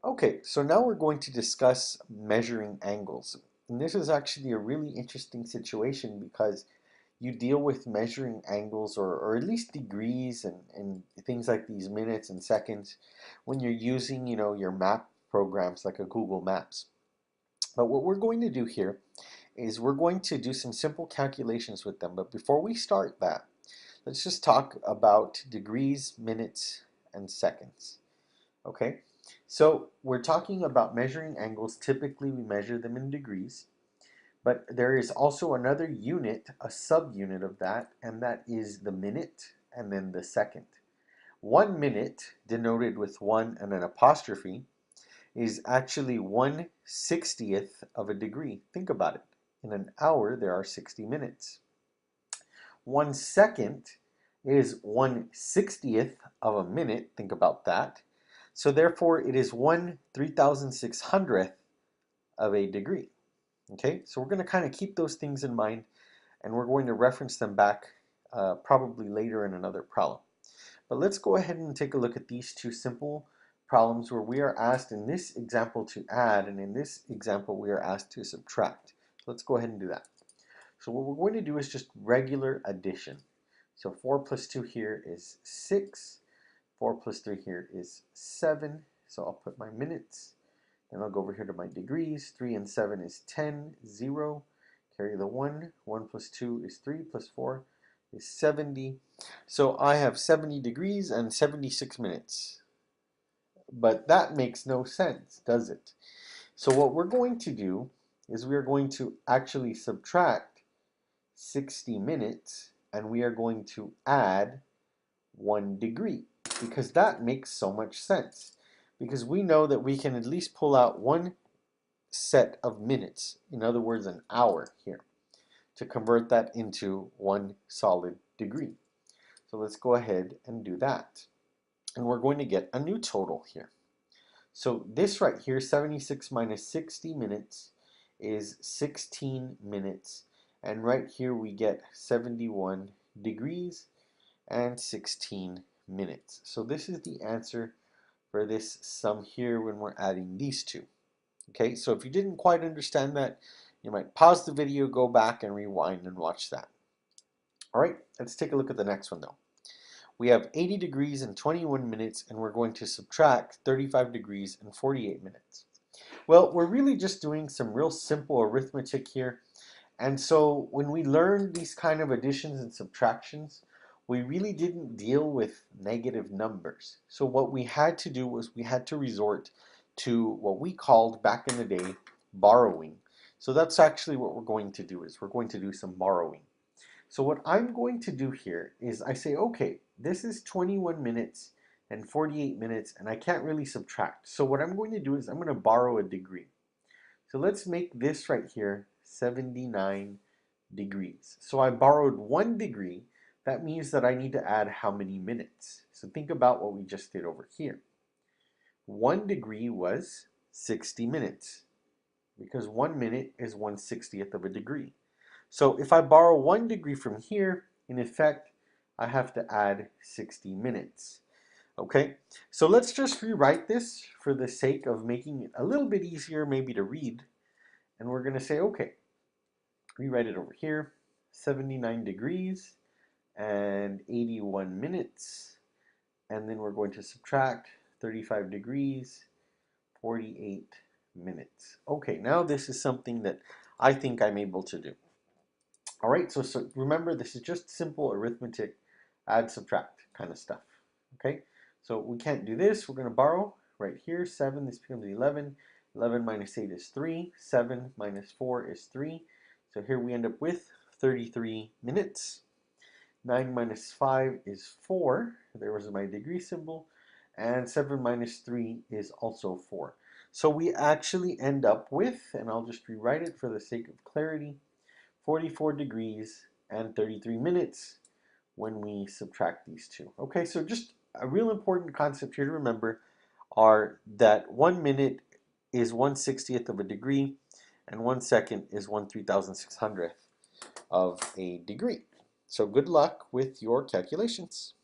Okay, so now we're going to discuss measuring angles. And this is actually a really interesting situation because you deal with measuring angles or at least degrees and things like these minutes and seconds when you're using, your map programs like a Google Maps. But what we're going to do here is we're going to do some simple calculations with them. But before we start that, let's just talk about degrees, minutes, and seconds. Okay, so we're talking about measuring angles. Typically, we measure them in degrees, but there is also another unit, a subunit of that, and that is the minute and then the second. 1 minute, denoted with one and an apostrophe, is actually 1/60th of a degree. Think about it. In an hour, there are 60 minutes. 1 second is 1/60th of a minute. Think about that. So therefore, it is 1/3600th of a degree. Okay, so we're going to kind of keep those things in mind, and we're going to reference them back probably later in another problem. But let's go ahead and take a look at these two simple problems where we are asked in this example to add, and in this example we are asked to subtract. Let's go ahead and do that. So what we're going to do is just regular addition. So 4 plus 2 here is 6. 4 plus 3 here is 7. So I'll put my minutes. Then I'll go over here to my degrees. 3 and 7 is 10. 0. Carry the 1. 1 plus 2 is 3 plus 4 is 70. So I have 70 degrees and 76 minutes. But that makes no sense, does it? So what we're going to do is we are going to actually subtract 60 minutes and we are going to add 1 degree because that makes so much sense. Because we know that we can at least pull out one set of minutes, in other words, an hour here, to convert that into one solid degree. So let's go ahead and do that. And we're going to get a new total here. So this right here, 76 minus 60 minutes is 16 minutes. And right here we get 71 degrees and 16 minutes. So this is the answer for this sum here when we're adding these two. Okay, so if you didn't quite understand that, you might pause the video, go back and rewind and watch that. All right, let's take a look at the next one though. We have 80 degrees and 21 minutes, and we're going to subtract 35 degrees and 48 minutes. Well, we're really just doing some real simple arithmetic here. And so when we learned these kind of additions and subtractions, we really didn't deal with negative numbers. So what we had to do was we had to resort to what we called back in the day borrowing. So that's actually what we're going to do is we're going to do some borrowing. So what I'm going to do here is I say, okay, this is 21 minutes and 48 minutes and I can't really subtract. So what I'm going to do is I'm going to borrow a degree. So let's make this right here 79 degrees. So I borrowed 1 degree. That means that I need to add how many minutes? So think about what we just did over here. 1 degree was 60 minutes because 1 minute is 1/60th of a degree. So if I borrow 1 degree from here, in effect, I have to add 60 minutes. Okay, so let's just rewrite this for the sake of making it a little bit easier maybe to read. And we're going to say, okay, rewrite it over here, 79 degrees and 81 minutes. And then we're going to subtract 35 degrees, 48 minutes. Okay, now this is something that I think I'm able to do. All right, so remember, this is just simple arithmetic, add, subtract kind of stuff. Okay, so we can't do this. We're going to borrow right here. 7, this becomes 11. 11 minus 8 is 3. 7 minus 4 is 3. So here we end up with 33 minutes. 9 minus 5 is 4. There was my degree symbol. And 7 minus 3 is also 4. So we actually end up with, and I'll just rewrite it for the sake of clarity, 44 degrees and 33 minutes when we subtract these two. Okay, so just a real important concept here to remember are that 1 minute is 1/60th of a degree and 1 second is 1/3600th of a degree. So good luck with your calculations.